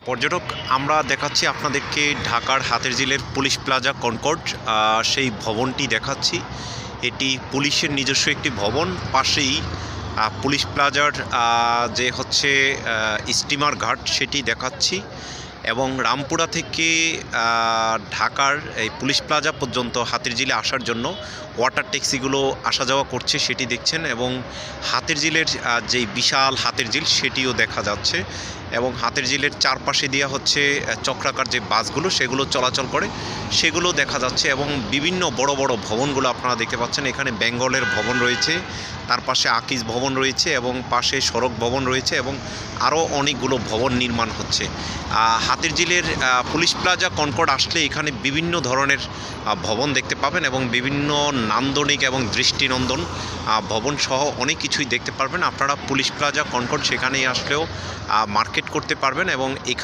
পর্যটক আমরা দেখাচ্ছি আপনাদেরকে ঢাকার হাতিরঝিলের পুলিশ প্লাজা কনকর্ড সেই ভবনটি দেখাচ্ছি। এটি পুলিশের নিজস্ব একটি ভবন। পাশেই পুলিশ প্লাজার যে হচ্ছে স্টিমার ঘাট সেটি দেখাচ্ছি এবং রামপুরা থেকে ঢাকার এই পুলিশ প্লাজা পর্যন্ত হাতিরঝিলে আসার জন্য ওয়াটার ট্যাক্সিগুলো আসা যাওয়া করছে সেটি দেখছেন এবং হাতিরঝিলের যেই বিশাল হাতিরঝিল সেটিও দেখা যাচ্ছে এবং হাতিরঝিলের চারপাশে দেওয়া হচ্ছে চক্রাকার যে বাসগুলো সেগুলো চলাচল করে সেগুলো দেখা যাচ্ছে এবং বিভিন্ন বড় বড় ভবনগুলো আপনারা দেখতে পাচ্ছেন। এখানে বেঙ্গলের ভবন রয়েছে, তার পাশে আকিজ ভবন রয়েছে এবং পাশে সড়ক ভবন রয়েছে এবং আরও অনেকগুলো ভবন নির্মাণ হচ্ছে। হাতিরঝিলের পুলিশ প্লাজা কনকর্ড আসলে এখানে বিভিন্ন ধরনের ভবন দেখতে পাবেন এবং বিভিন্ন নান্দনিক এবং দৃষ্টিনন্দন ভবন সহ অনেক কিছুই দেখতে পারবেন। আপনারা পুলিশ প্লাজা কনকর্ড সেখানেই আসলেও মার্কেট করতে পারবেন এবং